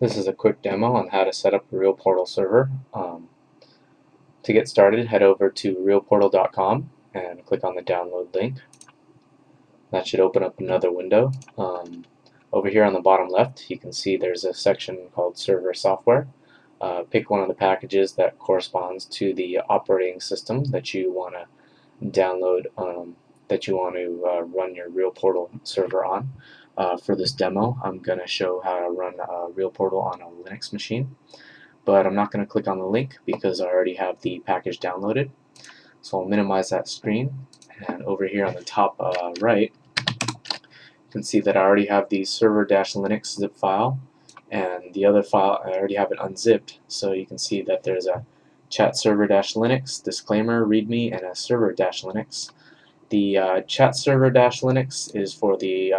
This is a quick demo on how to set up a ReelPortal server. To get started, head over to ReelPortal.com and click on the download link. That should open up another window. Over here on the bottom left, you can see there's a section called Server Software. Pick one of the packages that corresponds to the operating system that you want to download, that you want to run your ReelPortal server on. For this demo, I'm going to show how to run ReelPortal on a Linux machine, but I'm not going to click on the link because I already have the package downloaded. So I'll minimize that screen, and over here on the top right, you can see that I already have the server-linux zip file, and the other file I already have it unzipped, so you can see that there's a chat server-linux, disclaimer, readme, and a server-linux. The chat server-linux is for the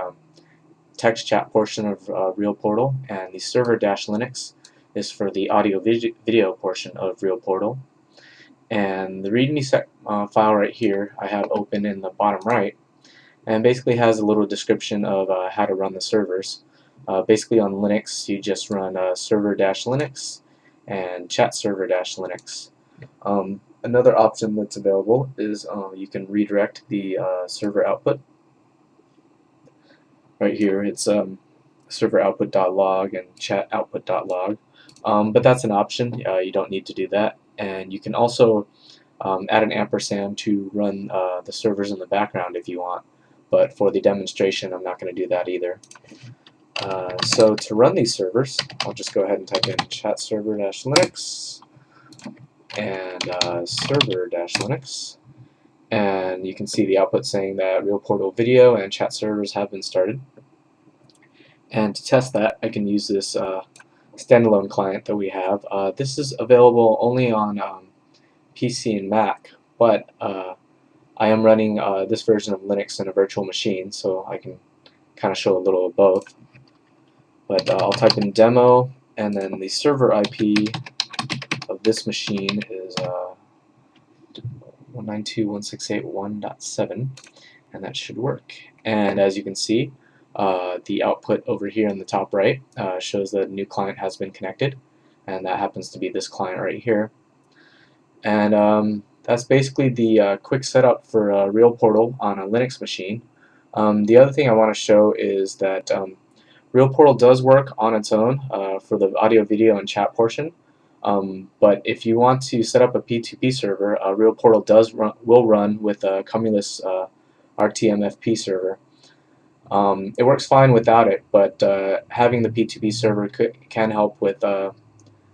text chat portion of ReelPortal, and the server-linux is for the audio video portion of ReelPortal. And the readme file right here I have open in the bottom right, and basically has a little description of how to run the servers. Basically on Linux you just run server-linux and chat server-linux. Another option that's available is you can redirect the server output. Right here it's server output.log and chat output.log, but that's an option. You don't need to do that, and you can also add an ampersand to run the servers in the background if you want, but for the demonstration I'm not going to do that either. So to run these servers, I'll just go ahead and type in chat server-linux and server-linux, and you can see the output saying that ReelPortal video and chat servers have been started. And to test that, I can use this standalone client that we have. This is available only on PC and Mac, but I am running this version of Linux in a virtual machine, so I can kind of show a little of both. But I'll type in demo, and then the server IP of this machine is 192.168.1.7, and that should work. And as you can see, the output over here in the top right shows that a new client has been connected, and that happens to be this client right here. And that's basically the quick setup for ReelPortal on a Linux machine. The other thing I want to show is that ReelPortal does work on its own for the audio, video, and chat portion. But if you want to set up a P2P server, ReelPortal will run with a Cumulus RTMFP server. It works fine without it, but having the P2P server can help with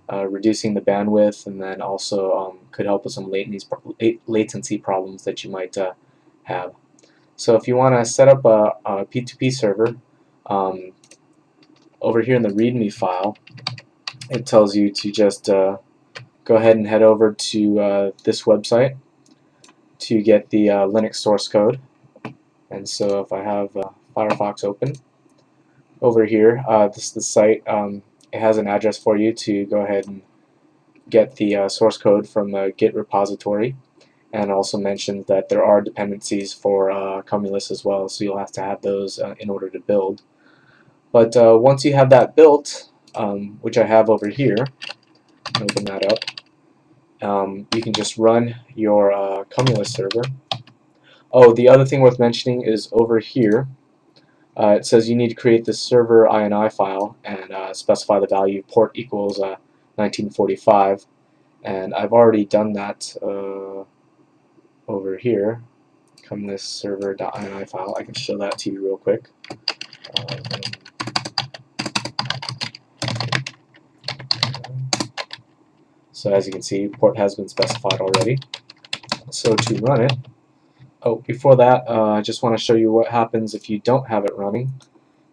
reducing the bandwidth, and then also could help with some latency problems that you might have. So if you want to set up a P2P server, over here in the README file, it tells you to just go ahead and head over to this website to get the Linux source code. And so if I have Firefox open, over here, this is the site. It has an address for you to go ahead and get the source code from the Git repository, and also mentions that there are dependencies for Cumulus as well, so you'll have to have those in order to build. But once you have that built, which I have over here, open that up, you can just run your Cumulus server. Oh, the other thing worth mentioning is over here, it says you need to create this server INI file and specify the value port equals 1945, and I've already done that over here. Cumulus server.ini file. I can show that to you real quick. So as you can see, port has been specified already. So to run it, oh, before that, I just want to show you what happens if you don't have it running.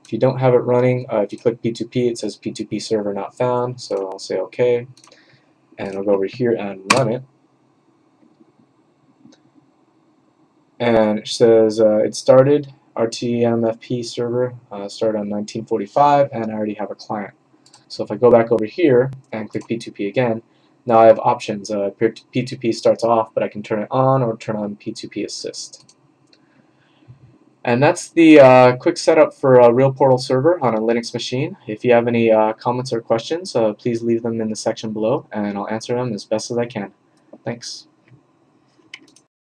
If you don't have it running, if you click P2P, it says P2P server not found, so I'll say OK, and I'll go over here and run it. And it says it started, RTMFP server started on 1945, and I already have a client. So if I go back over here and click P2P again, now I have options. P2P starts off, but I can turn it on or turn on P2P assist. And that's the quick setup for a ReelPortal server on a Linux machine. If you have any comments or questions, please leave them in the section below, and I'll answer them as best as I can. Thanks.